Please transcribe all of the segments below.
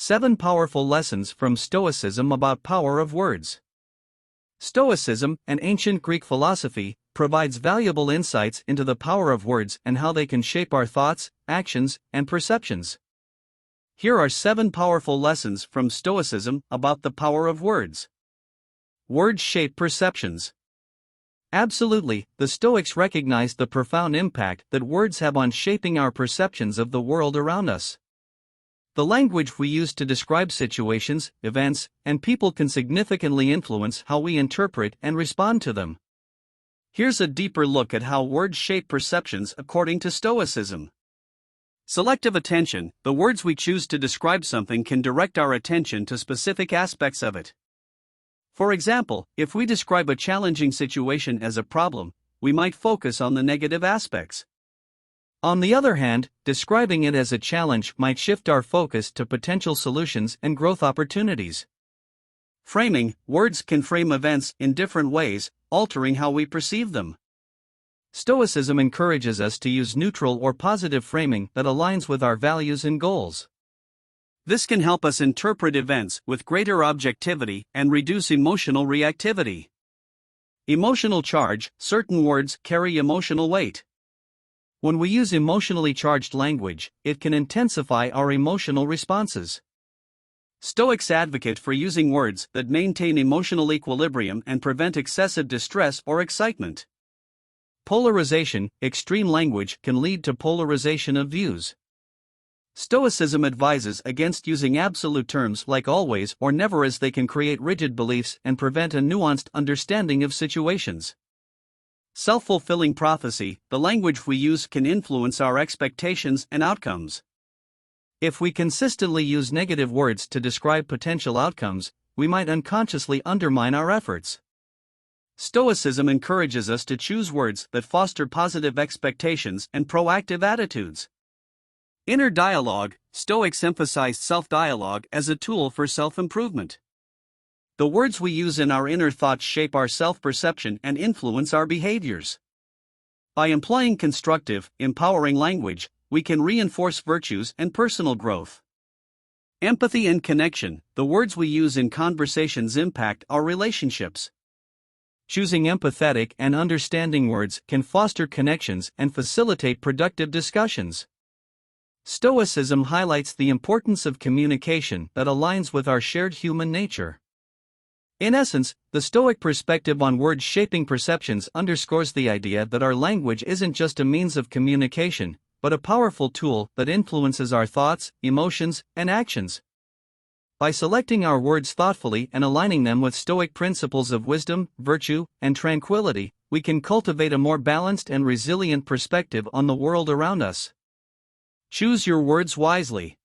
7 Powerful Lessons from Stoicism About Power of Words. Stoicism, an ancient Greek philosophy, provides valuable insights into the power of words and how they can shape our thoughts, actions, and perceptions. Here are 7 powerful lessons from Stoicism about the power of words. Words shape perceptions. Absolutely, the Stoics recognized the profound impact that words have on shaping our perceptions of the world around us. The language we use to describe situations, events, and people can significantly influence how we interpret and respond to them. Here's a deeper look at how words shape perceptions according to Stoicism. Selective attention: the words we choose to describe something can direct our attention to specific aspects of it. For example, if we describe a challenging situation as a problem, we might focus on the negative aspects. On the other hand, describing it as a challenge might shift our focus to potential solutions and growth opportunities. Framing: words can frame events in different ways, altering how we perceive them. Stoicism encourages us to use neutral or positive framing that aligns with our values and goals. This can help us interpret events with greater objectivity and reduce emotional reactivity. Emotional charge: certain words carry emotional weight. When we use emotionally charged language, it can intensify our emotional responses. Stoics advocate for using words that maintain emotional equilibrium and prevent excessive distress or excitement. Polarization: extreme language can lead to polarization of views. Stoicism advises against using absolute terms like always or never, as they can create rigid beliefs and prevent a nuanced understanding of situations. Self-fulfilling prophecy: the language we use can influence our expectations and outcomes. If we consistently use negative words to describe potential outcomes, we might unconsciously undermine our efforts. Stoicism encourages us to choose words that foster positive expectations and proactive attitudes. Inner dialogue: Stoics emphasize self-dialogue as a tool for self-improvement. The words we use in our inner thoughts shape our self-perception and influence our behaviors. By employing constructive, empowering language, we can reinforce virtues and personal growth. Empathy and connection: the words we use in conversations impact our relationships. Choosing empathetic and understanding words can foster connections and facilitate productive discussions. Stoicism highlights the importance of communication that aligns with our shared human nature. In essence, the Stoic perspective on words shaping perceptions underscores the idea that our language isn't just a means of communication, but a powerful tool that influences our thoughts, emotions, and actions. By selecting our words thoughtfully and aligning them with Stoic principles of wisdom, virtue, and tranquility, we can cultivate a more balanced and resilient perspective on the world around us. Choose your words wisely.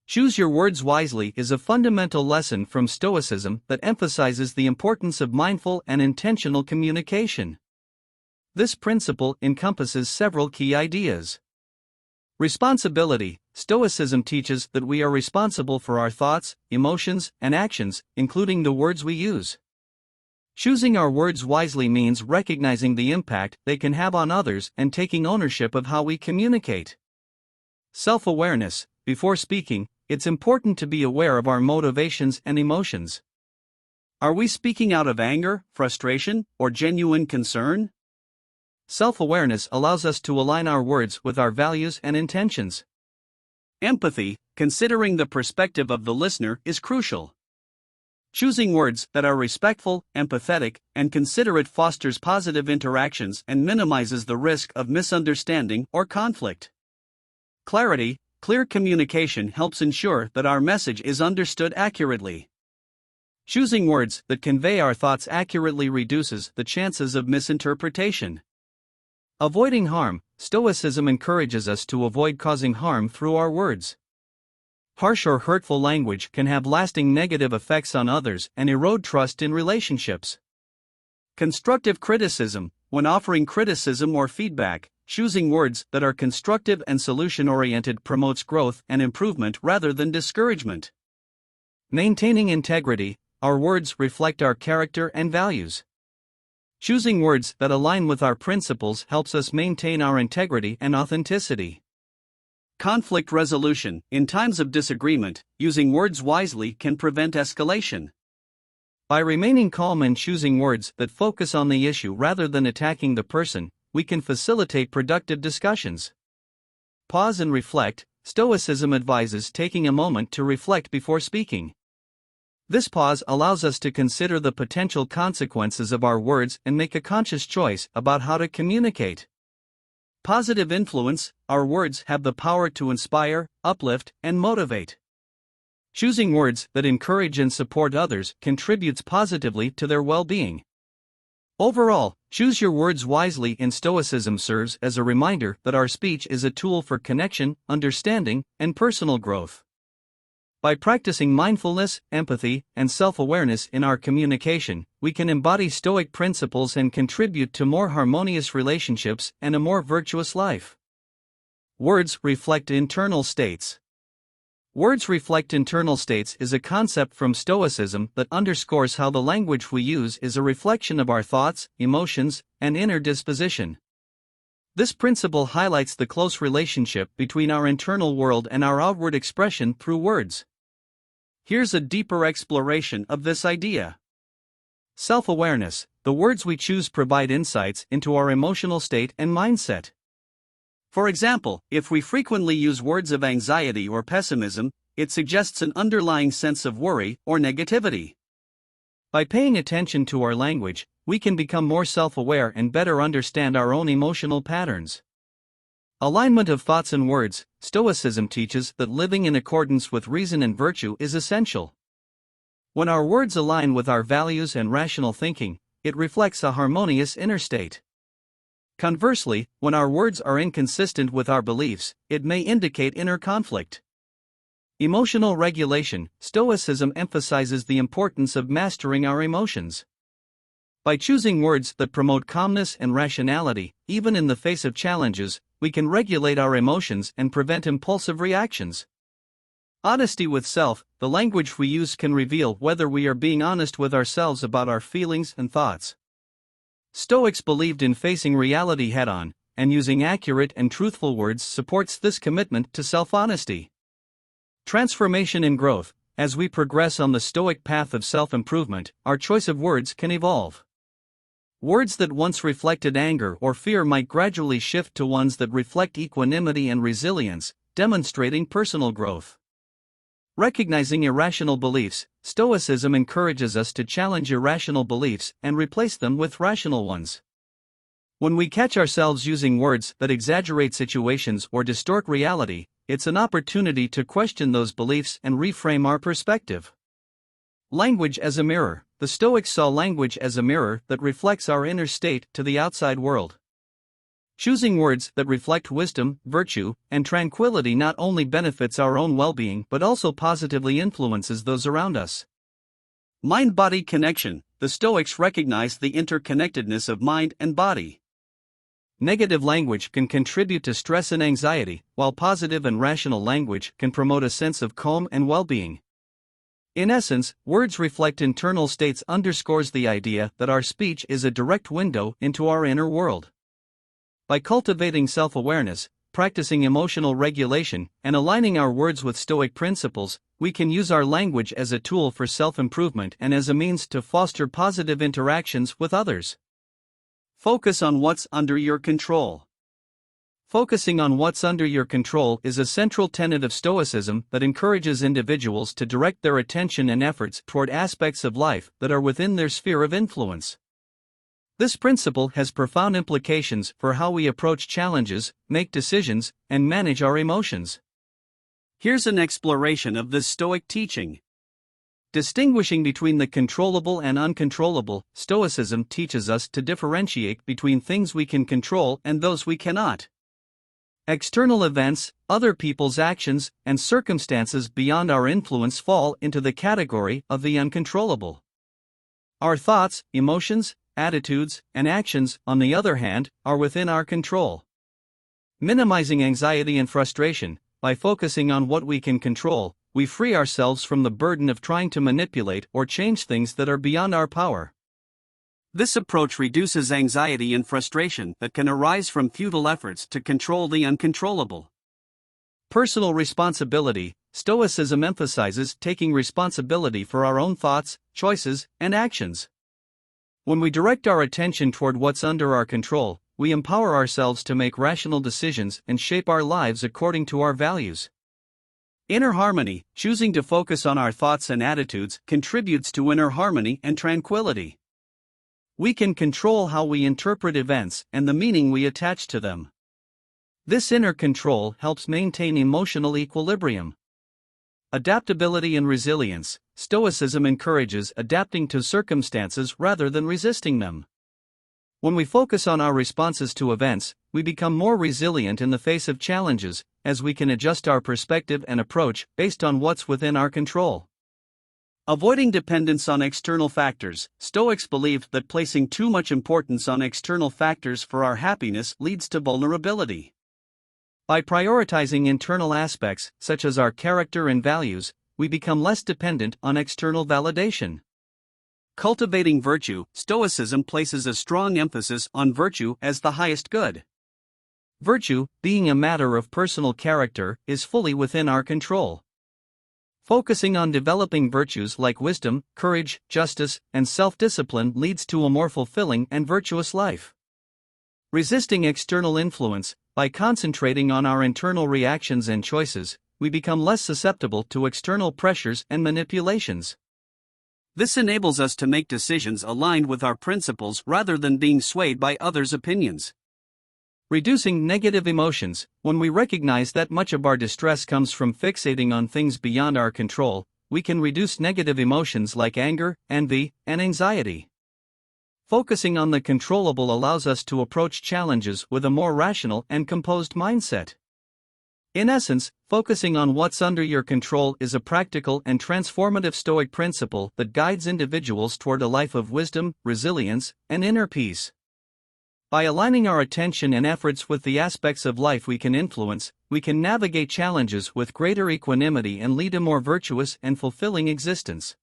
Choose your words wisely is a fundamental lesson from Stoicism that emphasizes the importance of mindful and intentional communication. This principle encompasses several key ideas. Responsibility: Stoicism teaches that we are responsible for our thoughts, emotions, and actions, including the words we use. Choosing our words wisely means recognizing the impact they can have on others and taking ownership of how we communicate. Self-awareness: before speaking, it's important to be aware of our motivations and emotions. Are we speaking out of anger, frustration, or genuine concern? Self-awareness allows us to align our words with our values and intentions. Empathy: considering the perspective of the listener is crucial. Choosing words that are respectful, empathetic, and considerate fosters positive interactions and minimizes the risk of misunderstanding or conflict. Clarity: clear communication helps ensure that our message is understood accurately. Choosing words that convey our thoughts accurately reduces the chances of misinterpretation. Avoiding harm: Stoicism encourages us to avoid causing harm through our words. Harsh or hurtful language can have lasting negative effects on others and erode trust in relationships. Constructive criticism: when offering criticism or feedback, choosing words that are constructive and solution-oriented promotes growth and improvement rather than discouragement. Maintaining integrity: our words reflect our character and values. Choosing words that align with our principles helps us maintain our integrity and authenticity. Conflict resolution. In times of disagreement, using words wisely can prevent escalation. By remaining calm and choosing words that focus on the issue rather than attacking the person, we can facilitate productive discussions. Pause and reflect. Stoicism advises taking a moment to reflect before speaking. This pause allows us to consider the potential consequences of our words and make a conscious choice about how to communicate. Positive influence. Our words have the power to inspire, uplift, and motivate. Choosing words that encourage and support others contributes positively to their well-being. Overall, choose your words wisely in Stoicism serves as a reminder that our speech is a tool for connection, understanding, and personal growth. By practicing mindfulness, empathy, and self-awareness in our communication, we can embody Stoic principles and contribute to more harmonious relationships and a more virtuous life. Words reflect internal states. Words reflect internal states is a concept from Stoicism that underscores how the language we use is a reflection of our thoughts, emotions, and inner disposition. This principle highlights the close relationship between our internal world and our outward expression through words. Here's a deeper exploration of this idea. Self-awareness. The words we choose provide insights into our emotional state and mindset. For example, if we frequently use words of anxiety or pessimism, it suggests an underlying sense of worry or negativity. By paying attention to our language, we can become more self-aware and better understand our own emotional patterns. Alignment of thoughts and words. Stoicism teaches that living in accordance with reason and virtue is essential. When our words align with our values and rational thinking, it reflects a harmonious inner state. Conversely, when our words are inconsistent with our beliefs, it may indicate inner conflict. Emotional regulation. Stoicism emphasizes the importance of mastering our emotions. By choosing words that promote calmness and rationality, even in the face of challenges, we can regulate our emotions and prevent impulsive reactions. Honesty with self. The language we use can reveal whether we are being honest with ourselves about our feelings and thoughts. Stoics believed in facing reality head-on, and using accurate and truthful words supports this commitment to self-honesty. Transformation and growth. As we progress on the Stoic path of self-improvement, our choice of words can evolve. Words that once reflected anger or fear might gradually shift to ones that reflect equanimity and resilience, demonstrating personal growth. Recognizing irrational beliefs. Stoicism encourages us to challenge irrational beliefs and replace them with rational ones. When we catch ourselves using words that exaggerate situations or distort reality, it's an opportunity to question those beliefs and reframe our perspective. Language as a mirror. The Stoics saw language as a mirror that reflects our inner state to the outside world. Choosing words that reflect wisdom, virtue, and tranquility not only benefits our own well-being but also positively influences those around us. Mind-body connection. The Stoics recognized the interconnectedness of mind and body. Negative language can contribute to stress and anxiety, while positive and rational language can promote a sense of calm and well-being. In essence, words reflect internal states underscores the idea that our speech is a direct window into our inner world. By cultivating self-awareness, practicing emotional regulation, and aligning our words with Stoic principles, we can use our language as a tool for self-improvement and as a means to foster positive interactions with others. Focus on what's under your control. Focusing on what's under your control is a central tenet of Stoicism that encourages individuals to direct their attention and efforts toward aspects of life that are within their sphere of influence. This principle has profound implications for how we approach challenges, make decisions, and manage our emotions. Here's an exploration of this Stoic teaching. Distinguishing between the controllable and uncontrollable. Stoicism teaches us to differentiate between things we can control and those we cannot. External events, other people's actions, and circumstances beyond our influence fall into the category of the uncontrollable. Our thoughts, emotions, attitudes, and actions, on the other hand, are within our control. Minimizing anxiety and frustration. By focusing on what we can control, we free ourselves from the burden of trying to manipulate or change things that are beyond our power. This approach reduces anxiety and frustration that can arise from futile efforts to control the uncontrollable. Personal responsibility. Stoicism emphasizes taking responsibility for our own thoughts, choices, and actions. When we direct our attention toward what's under our control, we empower ourselves to make rational decisions and shape our lives according to our values. Inner harmony. Choosing to focus on our thoughts and attitudes contributes to inner harmony and tranquility. We can control how we interpret events and the meaning we attach to them. This inner control helps maintain emotional equilibrium. Adaptability and resilience. Stoicism encourages adapting to circumstances rather than resisting them. When we focus on our responses to events, we become more resilient in the face of challenges, as we can adjust our perspective and approach based on what's within our control. Avoiding dependence on external factors. Stoics believed that placing too much importance on external factors for our happiness leads to vulnerability. By prioritizing internal aspects, such as our character and values, we become less dependent on external validation. Cultivating virtue. Stoicism places a strong emphasis on virtue as the highest good. Virtue, being a matter of personal character, is fully within our control. Focusing on developing virtues like wisdom, courage, justice, and self-discipline leads to a more fulfilling and virtuous life. Resisting external influence. By concentrating on our internal reactions and choices, we become less susceptible to external pressures and manipulations. This enables us to make decisions aligned with our principles rather than being swayed by others' opinions. Reducing negative emotions. When we recognize that much of our distress comes from fixating on things beyond our control, we can reduce negative emotions like anger, envy, and anxiety. Focusing on the controllable allows us to approach challenges with a more rational and composed mindset. In essence, focusing on what's under your control is a practical and transformative Stoic principle that guides individuals toward a life of wisdom, resilience, and inner peace. By aligning our attention and efforts with the aspects of life we can influence, we can navigate challenges with greater equanimity and lead a more virtuous and fulfilling existence.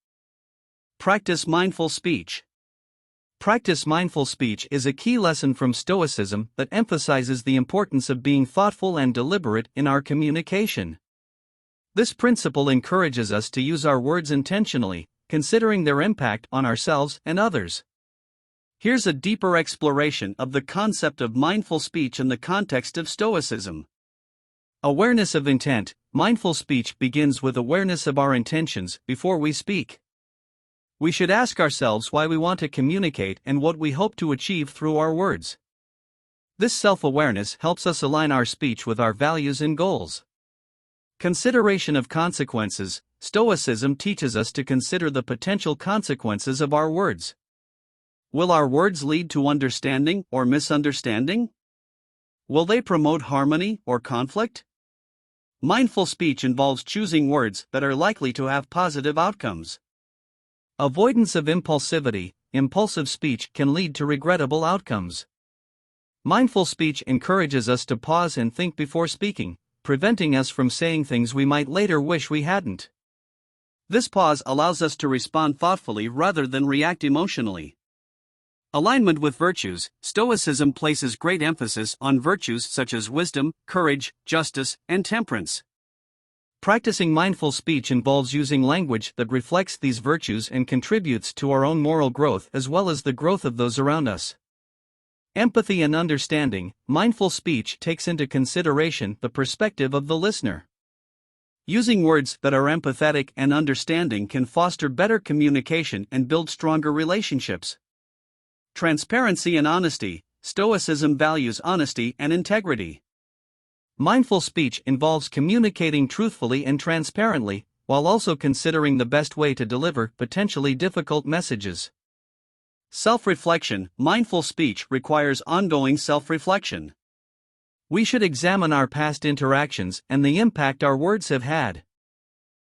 Practice mindful speech. Practice mindful speech is a key lesson from Stoicism that emphasizes the importance of being thoughtful and deliberate in our communication. This principle encourages us to use our words intentionally, considering their impact on ourselves and others. Here's a deeper exploration of the concept of mindful speech in the context of Stoicism. Awareness of intent. Mindful speech begins with awareness of our intentions before we speak. We should ask ourselves why we want to communicate and what we hope to achieve through our words. This self-awareness helps us align our speech with our values and goals. Consideration of consequences. Stoicism teaches us to consider the potential consequences of our words. Will our words lead to understanding or misunderstanding? Will they promote harmony or conflict? Mindful speech involves choosing words that are likely to have positive outcomes. Avoidance of impulsivity. Impulsive speech can lead to regrettable outcomes. Mindful speech encourages us to pause and think before speaking, preventing us from saying things we might later wish we hadn't. This pause allows us to respond thoughtfully rather than react emotionally. Alignment with virtues. Stoicism places great emphasis on virtues such as wisdom, courage, justice, and temperance. Practicing mindful speech involves using language that reflects these virtues and contributes to our own moral growth as well as the growth of those around us. Empathy and understanding. Mindful speech takes into consideration the perspective of the listener. Using words that are empathetic and understanding can foster better communication and build stronger relationships. Transparency and honesty. Stoicism values honesty and integrity. Mindful speech involves communicating truthfully and transparently, while also considering the best way to deliver potentially difficult messages. Self-reflection. Mindful speech requires ongoing self-reflection. We should examine our past interactions and the impact our words have had.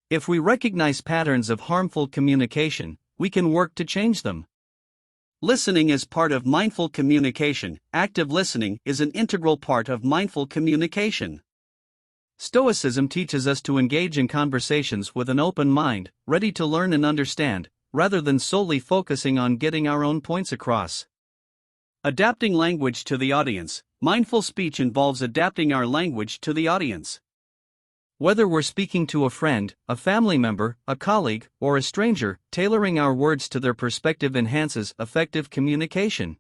If we recognize patterns of harmful communication, we can work to change them. Listening is part of mindful communication. Active listening is an integral part of mindful communication. Stoicism teaches us to engage in conversations with an open mind, ready to learn and understand, rather than solely focusing on getting our own points across. Adapting language to the audience. Mindful speech involves adapting our language to the audience. Whether we're speaking to a friend, a family member, a colleague, or a stranger, tailoring our words to their perspective enhances effective communication.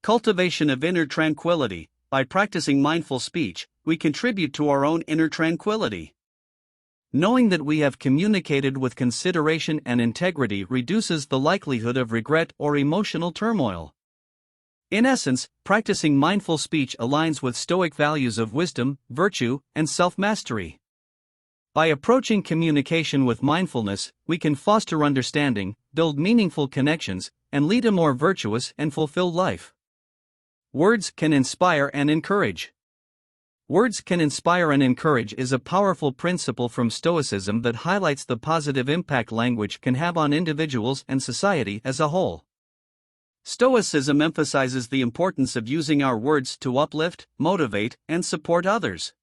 Cultivation of inner tranquility. By practicing mindful speech, we contribute to our own inner tranquility. Knowing that we have communicated with consideration and integrity reduces the likelihood of regret or emotional turmoil. In essence, practicing mindful speech aligns with Stoic values of wisdom, virtue, and self-mastery. By approaching communication with mindfulness, we can foster understanding, build meaningful connections, and lead a more virtuous and fulfilled life. Words can inspire and encourage. Words can inspire and encourage is a powerful principle from Stoicism that highlights the positive impact language can have on individuals and society as a whole. Stoicism emphasizes the importance of using our words to uplift, motivate, and support others.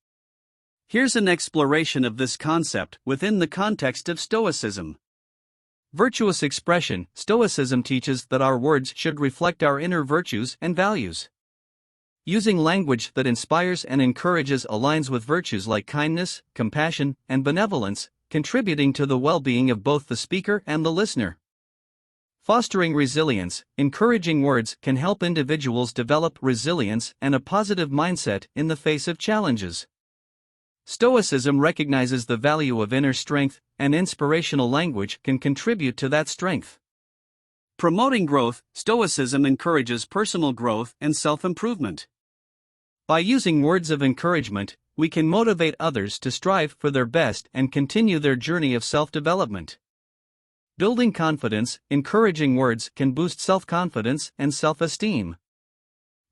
Here's an exploration of this concept within the context of Stoicism. Virtuous expression. Stoicism teaches that our words should reflect our inner virtues and values. Using language that inspires and encourages aligns with virtues like kindness, compassion, and benevolence, contributing to the well-being of both the speaker and the listener. Fostering resilience. Encouraging words can help individuals develop resilience and a positive mindset in the face of challenges. Stoicism recognizes the value of inner strength, and inspirational language can contribute to that strength. Promoting growth. Stoicism encourages personal growth and self-improvement. By using words of encouragement, we can motivate others to strive for their best and continue their journey of self-development. Building confidence. Encouraging words can boost self-confidence and self-esteem.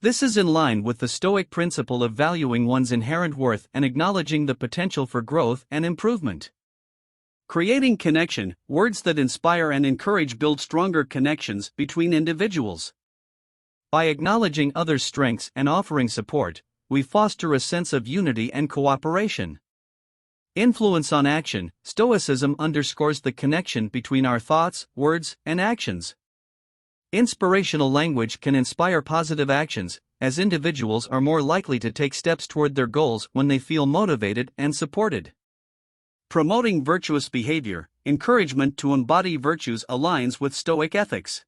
This is in line with the Stoic principle of valuing one's inherent worth and acknowledging the potential for growth and improvement. Creating connection. Words that inspire and encourage build stronger connections between individuals. By acknowledging others' strengths and offering support, we foster a sense of unity and cooperation. Influence on action. Stoicism underscores the connection between our thoughts, words, and actions. Inspirational language can inspire positive actions, as individuals are more likely to take steps toward their goals when they feel motivated and supported. Promoting virtuous behavior. Encouragement to embody virtues aligns with Stoic ethics.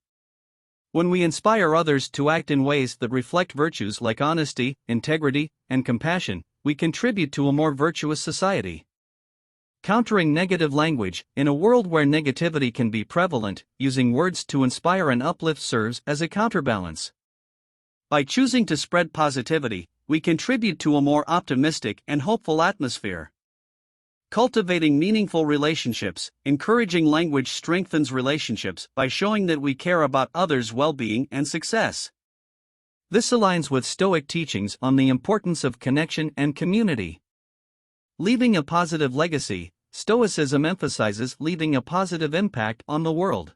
When we inspire others to act in ways that reflect virtues like honesty, integrity, and compassion, we contribute to a more virtuous society. Countering negative language. In a world where negativity can be prevalent, using words to inspire and uplift serves as a counterbalance. By choosing to spread positivity, we contribute to a more optimistic and hopeful atmosphere. Cultivating meaningful relationships. Encouraging language strengthens relationships by showing that we care about others' well-being and success. This aligns with Stoic teachings on the importance of connection and community. Leaving a positive legacy. Stoicism emphasizes leaving a positive impact on the world.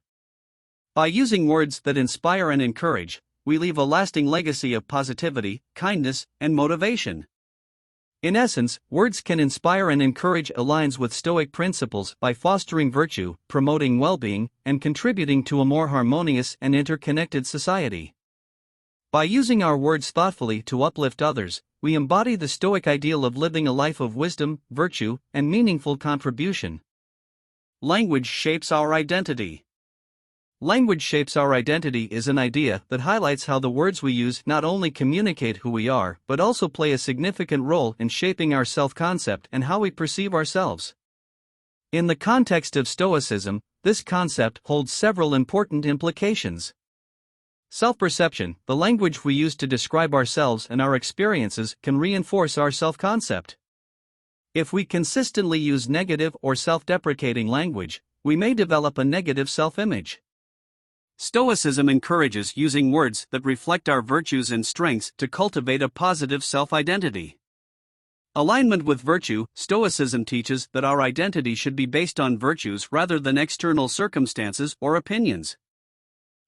By using words that inspire and encourage, we leave a lasting legacy of positivity, kindness, and motivation. In essence, words can inspire and encourage aligns with Stoic principles by fostering virtue, promoting well-being, and contributing to a more harmonious and interconnected society. By using our words thoughtfully to uplift others, we embody the Stoic ideal of living a life of wisdom, virtue, and meaningful contribution. Language shapes our identity. Language shapes our identity is an idea that highlights how the words we use not only communicate who we are but also play a significant role in shaping our self-concept and how we perceive ourselves. In the context of Stoicism, this concept holds several important implications. Self-perception. The language we use to describe ourselves and our experiences can reinforce our self-concept. If we consistently use negative or self-deprecating language, we may develop a negative self-image. Stoicism encourages using words that reflect our virtues and strengths to cultivate a positive self-identity. Alignment with virtue. Stoicism teaches that our identity should be based on virtues rather than external circumstances or opinions.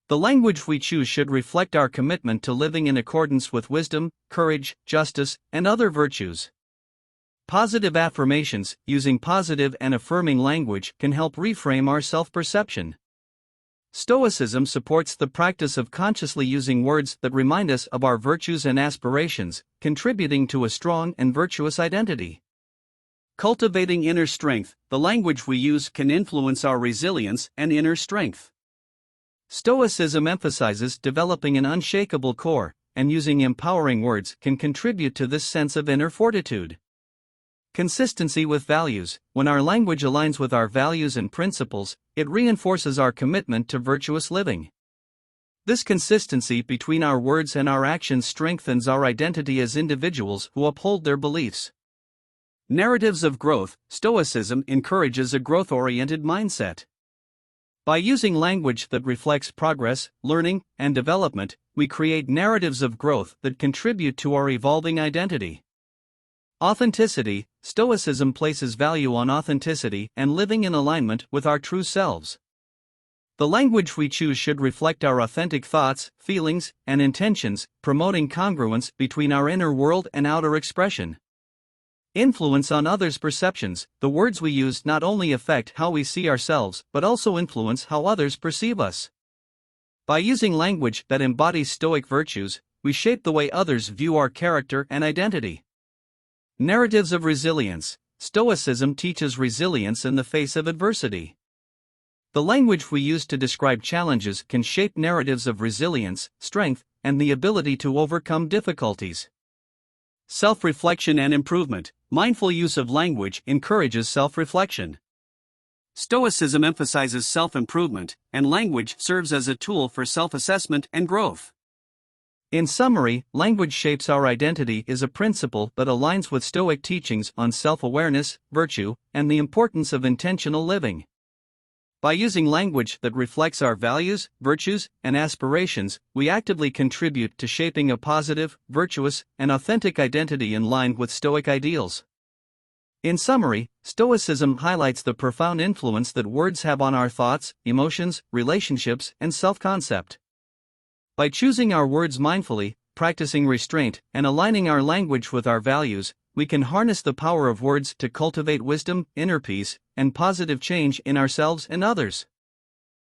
The language we choose should reflect our commitment to living in accordance with wisdom, courage, justice, and other virtues. Positive affirmations. Using positive and affirming language can help reframe our self-perception. Stoicism supports the practice of consciously using words that remind us of our virtues and aspirations, contributing to a strong and virtuous identity. Cultivating inner strength. The language we use can influence our resilience and inner strength. Stoicism emphasizes developing an unshakable core, and using empowering words can contribute to this sense of inner fortitude. Consistency with values. When our language aligns with our values and principles, it reinforces our commitment to virtuous living. This consistency between our words and our actions strengthens our identity as individuals who uphold their beliefs. Narratives of growth. Stoicism encourages a growth-oriented mindset. By using language that reflects progress, learning, and development, we create narratives of growth that contribute to our evolving identity. Authenticity. Stoicism places value on authenticity and living in alignment with our true selves. The language we choose should reflect our authentic thoughts, feelings, and intentions, promoting congruence between our inner world and outer expression. Influence on others' perceptions. The words we use not only affect how we see ourselves but also influence how others perceive us. By using language that embodies Stoic virtues, we shape the way others view our character and identity. Narratives of resilience. Stoicism teaches resilience in the face of adversity. The language we use to describe challenges can shape narratives of resilience, strength, and the ability to overcome difficulties. Self-reflection and improvement. Mindful use of language encourages self-reflection. Stoicism emphasizes self-improvement, and language serves as a tool for self-assessment and growth. In summary, language shapes our identity is a principle that aligns with Stoic teachings on self-awareness, virtue, and the importance of intentional living. By using language that reflects our values, virtues, and aspirations, we actively contribute to shaping a positive, virtuous, and authentic identity in line with Stoic ideals. In summary, Stoicism highlights the profound influence that words have on our thoughts, emotions, relationships, and self-concept. By choosing our words mindfully, practicing restraint, and aligning our language with our values, we can harness the power of words to cultivate wisdom, inner peace, and positive change in ourselves and others.